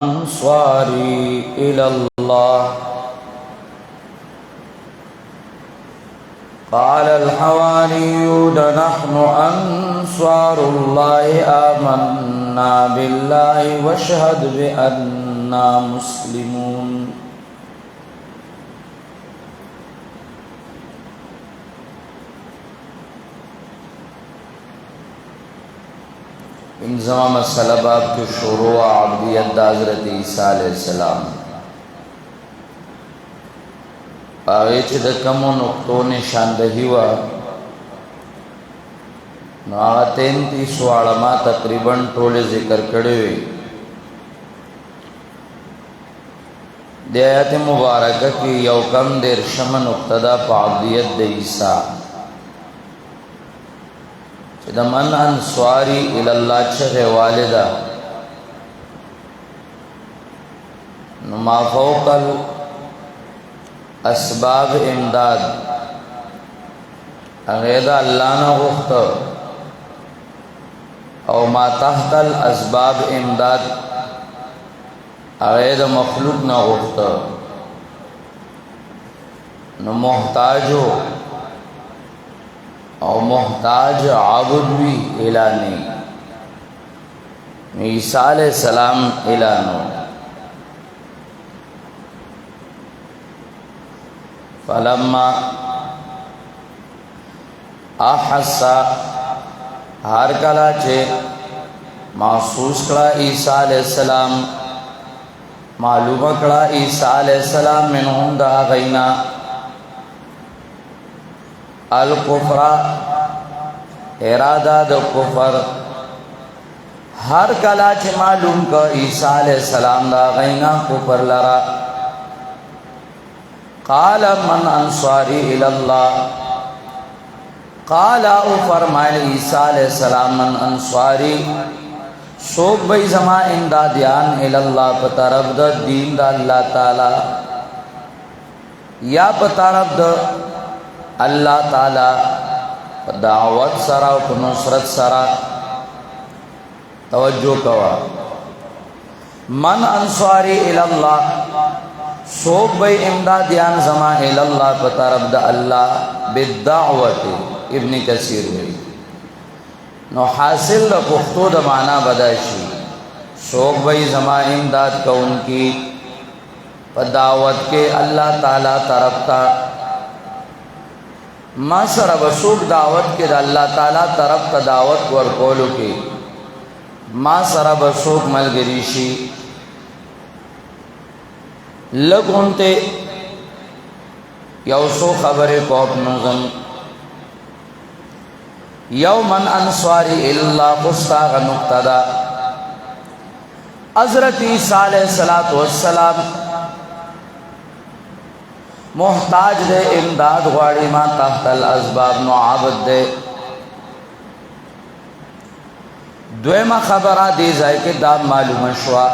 أنصاري إلى الله. قال الحواريون نحن أنصار الله آمنا بالله واشهد بأننا مسلمون. انضمام السلباب کے شروع عبدیت دا حضرت عیسیٰ علیہ السلام آغی چی دا کمو نقطو نشاندہی و آغا 33 علماء تقریباً ٹولے ذکر کردے ہوئے دی آیت مبارکہ کی یو کم دیر شمن اقتدا پا عبدیت دا عیسیٰ دا من انصاری الاللہ چھغے والدہ ما فوق الاسباب امداد اغیدہ اللہ نا غفت او ما تحت الاسباب امداد اغیدہ مخلوق نا غفت نو محتاجو او محتاج عابد بھی اعلانی عیسیٰ علیہ السلام اعلانو فلما احسا ہر کلا چھے محسوس کڑا عیسیٰ علیہ السلام معلوم کڑا عیسیٰ علیہ السلام منہم دا غینا الکفر ارادہ دا کفر ہر کلا چھ معلوم کا عیسیٰ علیہ السلام دا غینا کفر لرا قال من انصاری الاللہ قال او فرمائل عیسیٰ علیہ السلام من انصاری سوک بھئی زما امدادیان الاللہ پترب دا دین دا اللہ تعالی یا پترب دا اللہ تعالی دعوت سرا و نصرت سرا توجہ کوا من انصاری الاللہ سوک بھئی امدادیان زما الاللہ پترب دا اللہ بالدعوت ابن کثیر ہوئی نو حاصل دا پختو دا معنی بداشی سوک بھئی زما امداد کا ان کی دعوت کے اللہ تعالی طرف تا ما سر بسوک دعوت کے دا اللہ تعالیٰ طرف تا دعوت ورکولو کی ما سر بسوک ملگریشی لگونتے یو سو خبر کو اپنوزم یو من انصاری اللہ قصاغ نقتدا حضرت عیسیٰ علیہ السلام محتاج دے امداد غاڑی ما تحت الاسباب نو عابد دے دویمہ خبرہ دی جائے کہ دا معلوم شوا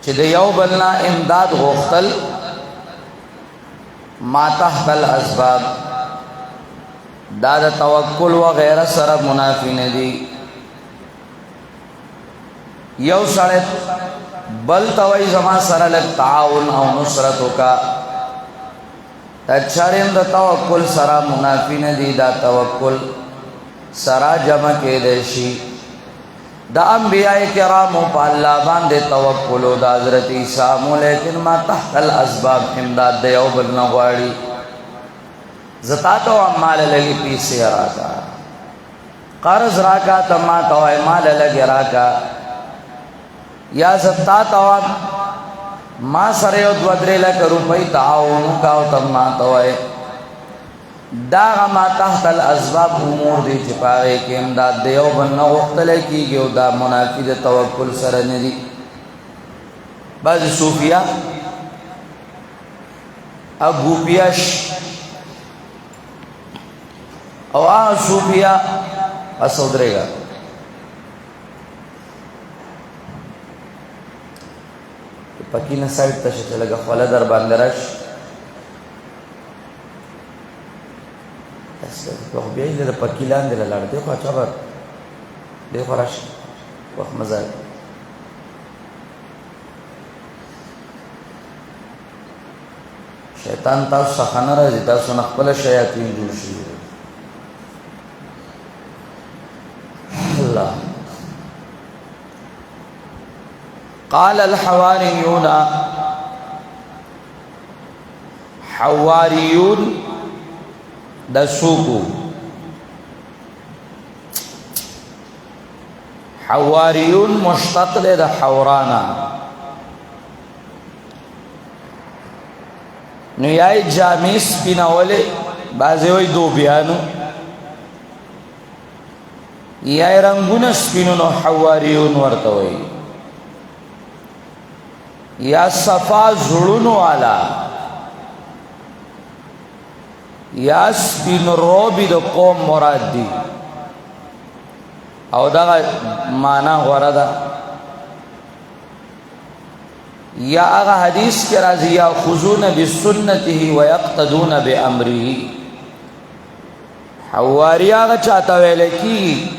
چھ دے یو بلنا امداد غختل ما تحت الاسباب دا دا توکل وغیرہ سر منافی نے دی یو سڑت بل توئی زما سره لگ تعاون او نصرتو کا تچاریم دا توکل سرا منافی ندی دا توکل سرا جمع کے دیشی دا انبیاء کرامو پا اللہ باندے توکلو دا حضرت عیسیٰ مو لیکن ما تحت الاسباب امداد دیو بلنا غواری زتاتو امال لگی پیسی راکا قرض راکا تما تو امال لگی راکا یا زتا تواب ما سره دو درې لک روپۍ تعاون کاو تم ما توای دا ما تحت الاسباب امور دی چې پاره کې امداد دیو بنه وختل کیږي او دا منافی د توکل سره نه دي بعض صوفیا ابو پیاش او صوفیا اسودرېګا پکینه سایت تشه لگا خواله در باندرش تو بیایی ده پکیلان ده لڑ دیکھو اچھا بار دیکھو راشد وخت مزه شیطان تاسو څخه نه راځي، تاسو نه خپل شیاطین جوړ شي. الله قال الحواریون، حواریون د سوقو، حواریون مشتق ده د حورانا، نو یای جامع سپینوله بعضی وی دو بیانو، یای رنگونه سپینو نو حواریون ورته وی، یا صفا زړونو والا، یا سپین روبی د قوم مراد دی. او دا معنا غوړه ده. یا هغه حدیث کې راځي یا خذون بسنته ويقتدون بامره، حواری هغه چاته ویل کی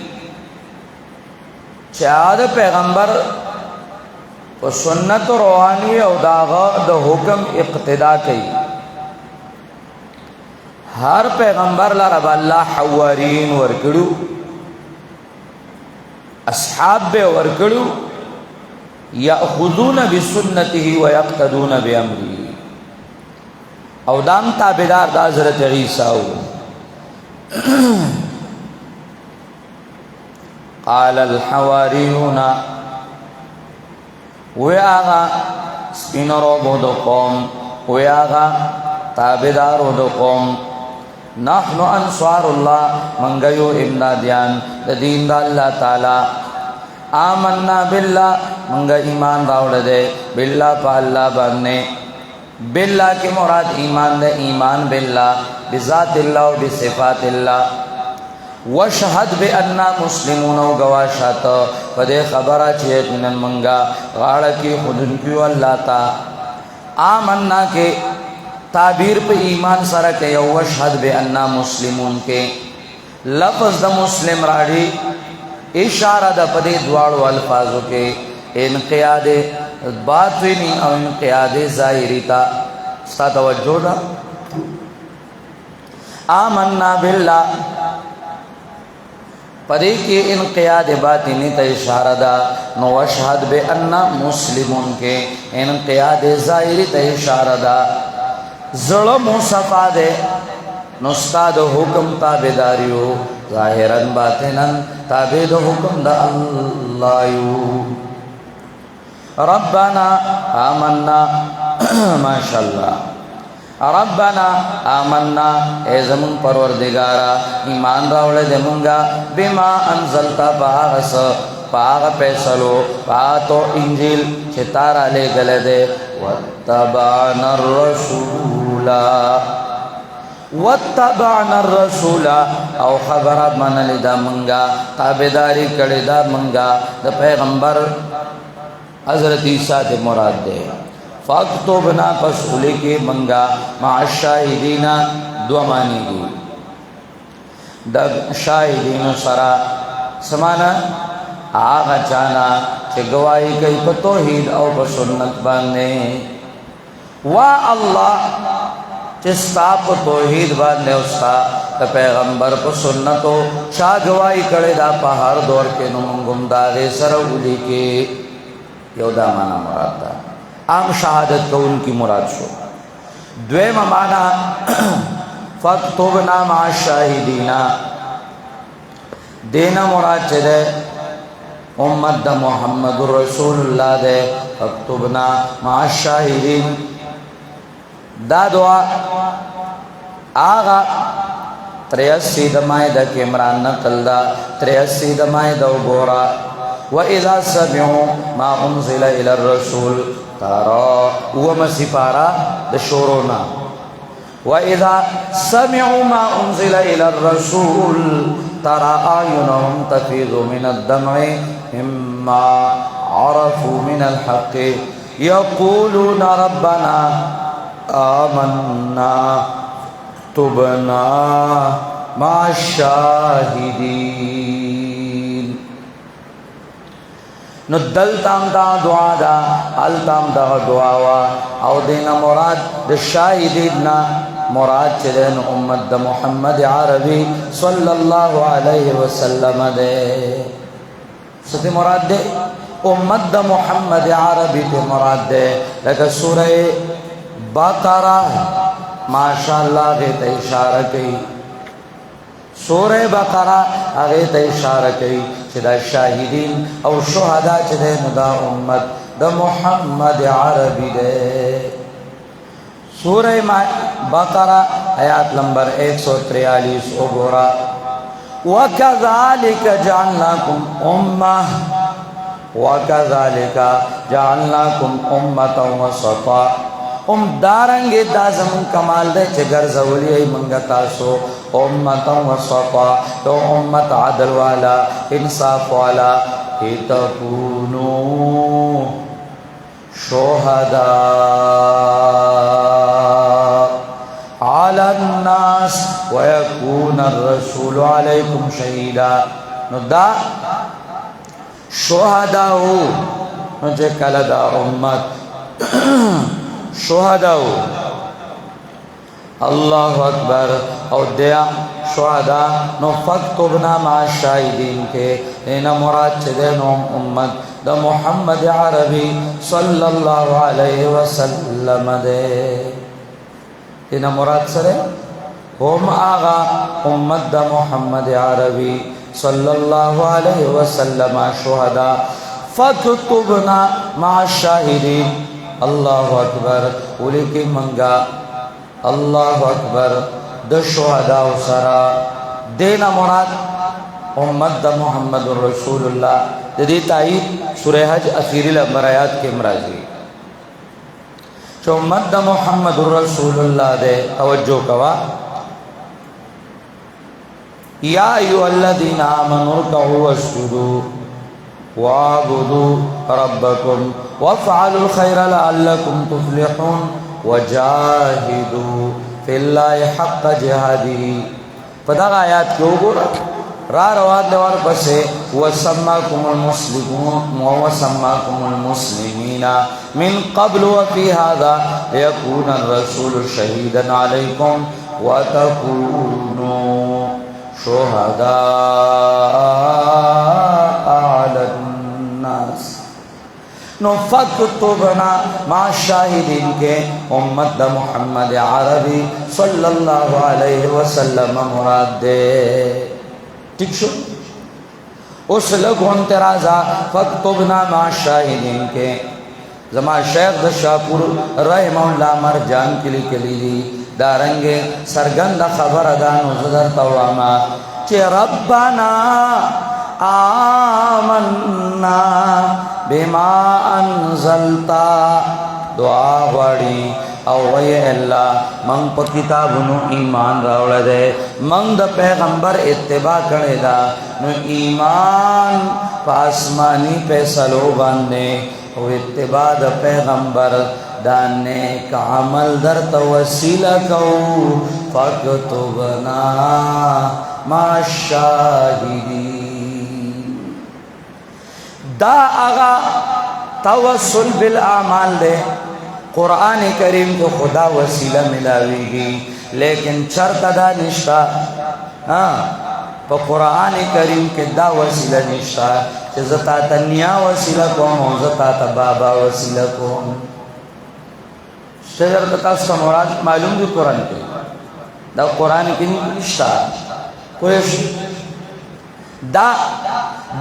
چې د پیغمبر په سنت رواني او داغه د حکم اقتدا کوي. هر پیغمبر لره الله حواریین ورکړو، اصحاب به ورکړو، یاخذون بسنته ويقتدون بامره، او دام تابعدار د حضرت عیسی او قال الحواریون، ویاغا سپینرو بودو قوم، ویاغا تابدارو دو قوم، نحن انصار اللہ، منگیو امدادیان دین دا اللہ تعالی، آمنا باللہ، منگا ایمان راوڑ دے باللہ پا اللہ باننے، باللہ کی مراد ایمان دے، ایمان باللہ بذات اللہ و بصفات اللہ، وشہد بے انا مسلمون و گواشات پدے خبرہ چیت من المنگا غاڑا کی خودن کیو اللہ تا. آمنا کے تعبیر پہ ایمان سرہ کے یو وشہد بے انا مسلمون کے لفظ دا مسلم راڑی اشارہ دا پدے دوارو الفاظو کے انقیاد باطنی او انقیاد ظاہری تا. ستا توجہ دا آمنا باللہ پدې کې انقیاد باطنی ته اشاره ده، نو وشهد بان مسلمون کې انقیاد ظاهری ته اشاره ده. زړه مصفا ده، نو استاد حکم تابعداریو، ظاهرا باطنا تابع د حکم د الله یو. ربنا آمنا ماشاءالله، ربنا آمنا اے زمون پروردگارا ایمان راوڑے دے منگا بما انزلتا باغس باغ پیسلو باتو انجیل چھتارا لے گلے دے واتبعنا الرسولا او خبرات من لدا منگا تابداری کڑی دا منگا دا پیغمبر حضرت عیسیٰ دے مراد دے. فاکتبنا پس لکھے منگا مع الشاہدین، دو معنی دی دا شاہدین سرا سمانا آغا چانا چه گواہی کئی پا توحید او پا سنت باندے. وا اللہ چستا پا توحید باندے استا تا پیغمبر پا سنتو چا گواہی کڑے دا پا ہر دور کے نمونگم داغے سر اولی کے یو دا مانا مراد دا عام شہادت کو ان کی مراد شو. دویم مانا فاکتبنا مع الشاہدین، دینا مراد چے دے امت دا محمد رسول اللہ دے. فاکتبنا مع الشاہدین دا دعا آغا 83 دمائی دا کمران نقل دا 83 دمائی دا گورا. وَإِذَا سَمِعُوا مَا أُنزِلَ إِلَى الرَّسُولِ تارا وما سپارا دشورونا. وَإِذَا سَمِعُوا مَا أُنزِلَ إِلَى الرَّسُولِ تَرَى أَعْيُنَهُمْ تَفِيضُ مِنَ الدَّمْعِ مِمَّا عَرَفُوا مِنَ الْحَقِّ يَقُولُونَ رَبَّنَا آمَنَّا اكْتُبْنَا مَعَ الشَّاهِدِينَ. نو دل تام دا دعا دا ال تام دا دعا وا او دینا مراد د شاهدینا مراد چدن امت د محمد عربی صلی اللہ علیہ وسلم دے ستی مراد دے امت د محمد عربی تے مراد دے لکہ سورہ بقرہ ماشاءاللہ غیت اشارہ کی سورہ بقرہ غیت اشارہ کی چدا شاہدین او شہداء چدے ندا امت د محمد عربی دے سورہ بقرہ آیات نمبر 143 اگورا وَكَذَلِكَ جَعَلْنَاكُمْ أُمَّةً وَكَذَلِكَ جَعَلْنَاكُمْ أُمَّةً وَسَطًا دارنگی دازم کمال دے چگر زولی منگا تاسو امتا وسطا تو امت عدل والا انصاف والا تکونو شہداء علی الناس ویکون الرسول علیکم شہیدا نو دا شہداء نو جے کل دا امت شہداء اللہ اکبر او دیا شہداء نو فاکتبنا مع شاہدین کے اینا مراد چدین امت دا محمد عربی صلی اللہ علیہ وسلم دے اینا مراد سرے ہم آغا امت دا محمد عربی صلی اللہ علیہ وسلم شہداء فاکتبنا مع شاہدین اللہ اکبر اولی کی منگا اللہ اکبر د شہداء سرا دینا مراد امت دا محمد رسول اللہ دی تائید سورہ حج اخیری لمبر آیات کے مرازی چو امت دا محمد رسول اللہ دے توجہ کوا یا ایوہ الذین آمنوا ارکعوا واسجدوا وَاعْبُدُوا رَبَّكُمْ وَافْعَلُوا الْخَيْرَ لَعَلَّكُمْ تُفْلِحُونَ وَجَاهِدُوا فِي اللَّهِ حَقَّ جِهَادِهِ فدغ آیات کیوں گورا را رواد دوار پسے وَسَمَّاكُمُ الْمُسْلِمِينَ مِنْ قَبْلُ وَفِي هَذَا لِيَكُونَ الرَّسُولُ شَهِيدًا عَلَيْكُمْ وَتَكُونُوا شُهَدَاءَ عَلَى النَّاسِ نو فاکتبنا مع شاہدین کے امت دا محمد عربی صلی اللہ علیہ وسلم مراد دے ٹھیک شو اس لگون ترازا فاکتبنا مع شاہدین کے زمان شیخ دا شاپور رحمہ اللہ مرجان کلی دی دارنگے سرگند خبر دانو زدر تواما چے ربنا آمنا بما انزلتا دعا وڑی او وی اللہ منگ پا کتابنو ایمان راوڑ دے منگ دا پیغمبر اتباع کرے دا نو ایمان پا آسمانی پیسلو باندے او اتباع دا پیغمبر دانے کا عمل در توسیلہ کو فاکتبنا ما شاہدین دا آغا توسل بالاعمال دے قرآن کریم کو خدا وسیلہ ملاوی گی لیکن شرط دا نشتا پا قرآن کریم کے دا وسیلہ نشتا کہ زتا تنیا وسیلہ کون ہو زتا بابا وسیلہ کون شجر تاستا مراد معلوم دی قرآن کے دا قرآن کی نشتا کوئی دا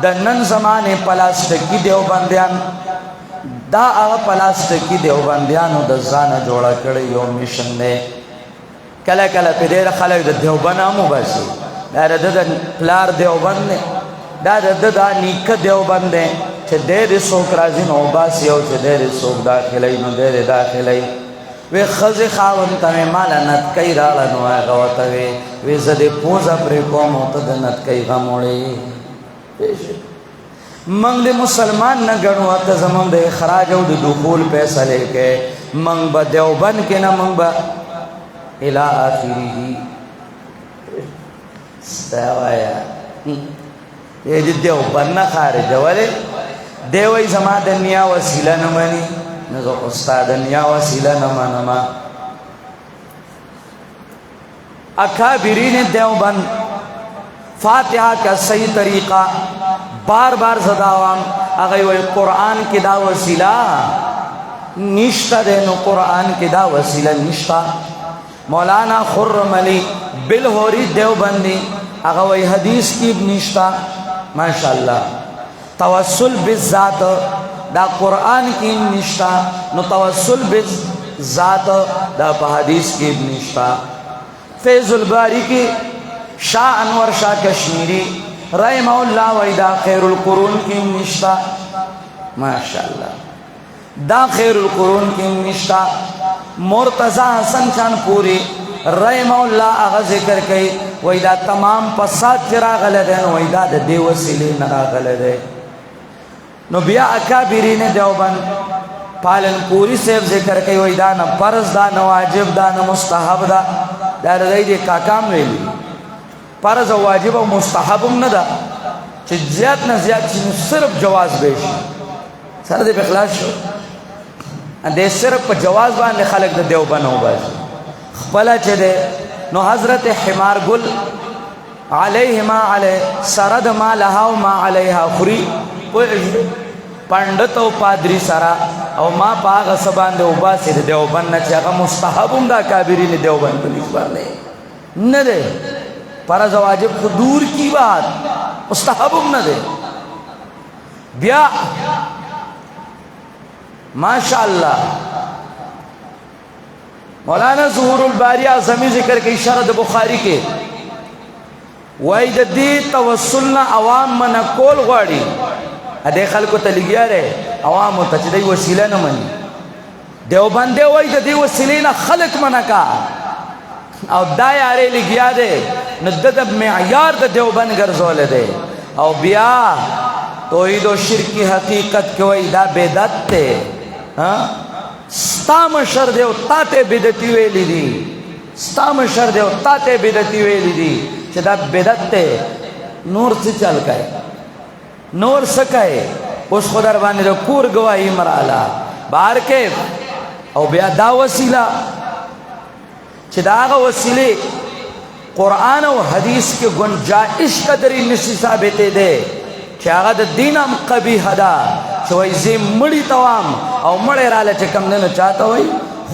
نن زمانے پلاسٹکی دیوبندیان دا آغا پلاسٹکی دیوبندیانو دا زانا جوڑا کڑی یو میشن دے کلا کلا پی دیر خلق دا دیوبند آمو باسی دا دا پلار دیوبند دے دا نیک دیوبند دے چھ دیر سوک رازی نو باسی ہو چھ دیر سوک داخلی نو دیر داخلی وی خز خاون تمی مالا نتکی رالا نو آگا وطوی وی زد پوزا پری کومو تا دا نتکی غموڑی منگ دے مسلمان نہ گڑوا تا زمان دے اخراج او دے دخول پیسہ لے کے منگ با دیوبند کے نا منگ با الہ آخری ہی ستاوایا یہ دی دیوبند نا خارج والے دیوی زما دنیا وسیله نمانی نزو استاد دنیا وسیله نمانما اکابرین دیوبند فاتحہ کا صحیح طریقہ بار بار زداوام اگر وہ قرآن کی دا وسیلہ نشتہ دے نو قرآن کی دا وسیلہ نشتہ مولانا خرم علی بالہوری دیوبندی اگر وہ حدیث کی نشتہ ماشاءاللہ توسل بالذات دا قرآن کی نشتہ نو توسل بالذات دا پا حدیث کی نشتہ فیض الباری کی شاہ انور شاہ کشمیری رحمہ اللہ ویدہ خیر القرون کی نشتہ ماشاءاللہ دا خیر القرون کی نشتہ مرتضی حسن چان پوری رحمہ اللہ آغا ذکر کئی ویدہ تمام پسات چرا غلدین ویدہ دا دے وسیلے نرا غلدے نو بیا اکابرین دیوبند پالن پوری سیب ذکر کئی ویدہ نا پرز دا نا واجب دا نا مستحب دا دا رضای دے کاکام ویلی پرز واجب و مستحبم ندا چی زیاد نا زیاد چی صرف جواز بیشی سر دے بخلاص شو دے صرف پا جواز باندے خلق دے دیوبند ہو باشی خپلا چی دے نو حضرت حمار گل علیہ ما علیہ سرد ما لہا و ما علیہا خوری پندت و پادری سرا او ما پاغ سبان دے اوباسی دے دیوبند نا چی اگا مستحبم دا کابرین دیوبند پلیس باندے ندے فرض واجب دور کی بات مستحبم ندے بیا ماشاءاللہ مولانا ظہور الباری اعظمی ذکر کی شرط بخاری کے وید دی توسلنا عوام منا کول غواڑی ادے خلقو تلگیا رہے عوامو تا چی دی وسیلہ نمانی دیوبندے وید دی وسیلینا خلق منا کا او دا یارے لگیا دے ندد معیار دا دیوبند گرزولے دے او بیا توحید و شرک کی حقیقت کے وی دا بیدت تے ستا مشر دے و تاتے بیدتی ویلی دی ستا مشر دے و تاتے بیدتی ویلی دی چھ دا بیدت تے نور سے چل گئے نور سکے اس خدر بانے دو کور گواہی مرالا بار کے او بیا دا وسیلہ چھ دا آغا وسیلے قرآن و حدیث کے گنجائش قدری نسی ثابتے دے چھ آغا دا دینم قبیح دا چھ وی زیم مڑی توام او مڑی رالا چھ کم دنو چاہتا ہوئی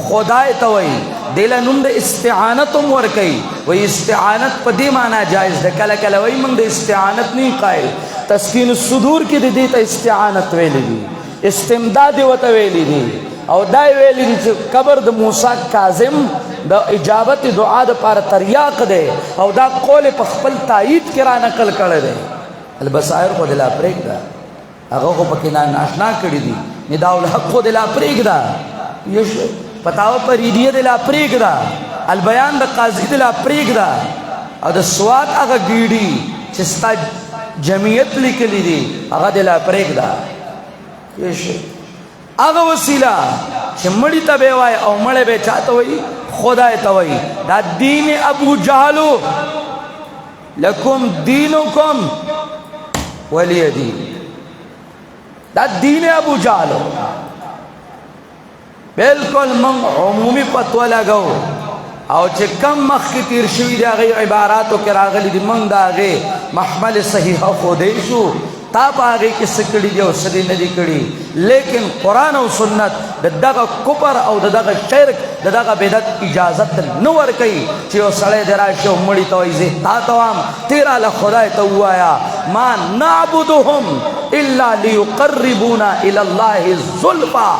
خدای توئی دیلا نم دا استعانتم ورکی وی استعانت پا دی مانا جائز دا کلا کلا وی من دا استعانت نہیں قائل تسکین الصدور کی دی دیتا استعانت ویلی دی استمداد وطا ویلی دی او دای ویلی دی قبر دا موسیٰ کاظم دا اجابت دعا دا پار تریاق دے او دا قول پا خپل تائید کرا نقل کر دے البصائر کو دلا پریک دا اگو کو پکینا ناشنا کری دی نداء الحق کو دلا پریک دا پتاو پر ایدیه دلا پریک دا البیان دا قاضی دلا پریک دا او دا سوات اگا گیڑی چستا جمعیت لکلی دی اگا دلا پریک دا اگا وسیلہ چھ مڑی تا بیوائی او مڑے بے چاہتا ہوئی خدای توئی دا دین ابو جہلو لکم دینکم ولی دین دا دین ابو جہلو بلکل من عمومی پتوہ لگو او چه کم مخ کی تیر شوی دا غی عباراتو کراغلی دی من دا غی محمل صحیحہ خودیشو تاپ آگئی کی سکڑی دی او صدی ندی کڑی لیکن قرآن و سنت دا دا کپر او دا دا شرک دا دا بیدت اجازت نور کئی چه او سڑے درائشی و مڑی تویزی تا توام تیرا لخدای تو آیا ما نعبدهم الا لیقربونا الاللہ الظلفا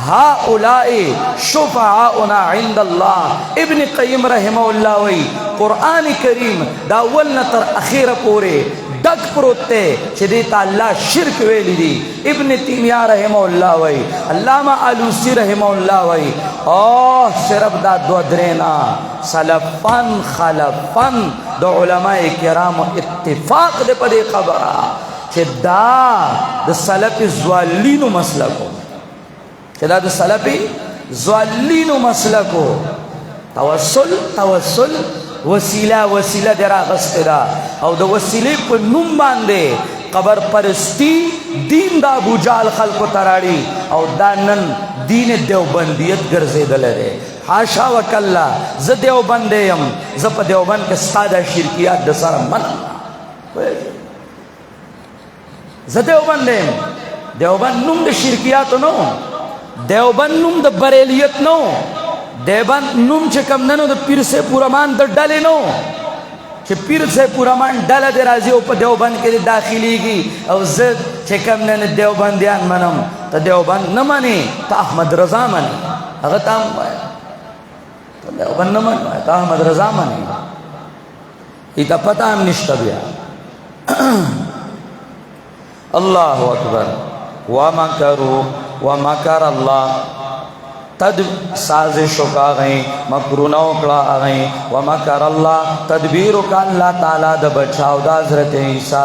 ہاؤلائی شفعاؤنا عند اللہ ابن قیم رحمہ اللہ وی قرآن کریم دا اولنا تر اخیر پورے ڈک پروتے چدیتا اللہ شرک ویلی دی ابن تیمیہ رحمہ اللہ وی علامہ علوسی رحمہ اللہ وی صرف دا دو درینا سلفن خلفن دا علماء کرام اتفاق دے پدے خبرہ چھ دا سلف زوالین مسلکو چدا دا سلفی زوالین مسلکو توسل وسیلہ درا غست دا او دا وسیلے پر نم باندے قبر پرستی دین دا ابو جال خلق تراړي او دا نن دین دیوبندیت ګرځیدل دی حاشا وکلا ز دیوبند یم ز په دیوبند کې ساده شرکیات د سره منم ز دیوبند یم دیوبند نوم د شرکیات نو دیوبند نوم د بریلیت نو دیوبند نوم چې کم ننو د پیر سے پورمان د ډلې نو چې پیر سے پورمان ډله د راځي او په دیوبند کې داخليږي او زه چې کم نن دیوبندیان منم ته دیوبند نه منې ته احمد رضا منې هغه ته هم وایه ته دیوبند نه منې ته احمد رضا منې ای ته پته هم نشته بیا الله اکبر ومکروا ومکر الله تد سازش کا گئی مکرونو کلا گئی ومکر اللہ تدبیر کا اللہ تعالی د بچاو د حضرت عیسی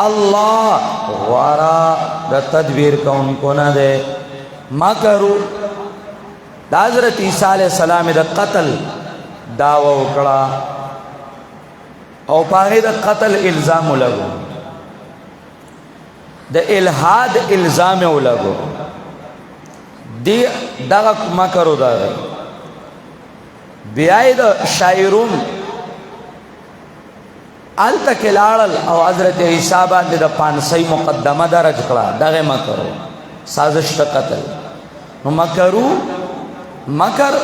اللہ غورا د تدبیر کون کو نہ دے مکرو د حضرت عیسی علیہ السلام د قتل داو کلا او پاره د قتل الزام لگو د الہاد الزام لگو دی دغه مکرو دا بیاي د شاعرون التکلال او حضرت عیسی باندې د 500 مقدمه درج کړه دغه مکرو سازش ته قتل نو مکرو مکر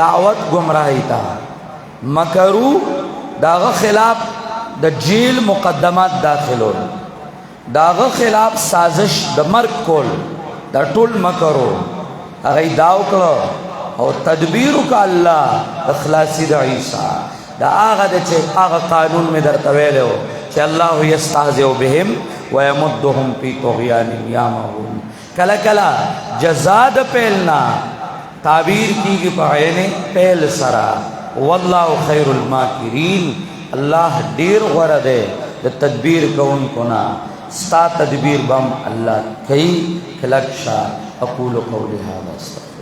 دعوت گمراهی تا مکرو داغه خلاف د جیل مقدمات داخلول داغه خلاف سازش د مرګ کول دا ټول مکرو هغه داو کړو او تدبیر کا الله اخلاصي د عیسی دا هغه چې هغه قانون می درته ویلو چې الله یستهزئ بهم ويمدهم فی طغیان یامهون کلا کلا جزاء د پهلنا تعبیر کیږي په عین پهل سرا والله خیر الماکرین الله ډیر غوړه ده د تدبیر کوونکو نه ستا تدبیر بم الله کوي کلکشا اقول قولی هذا استغفر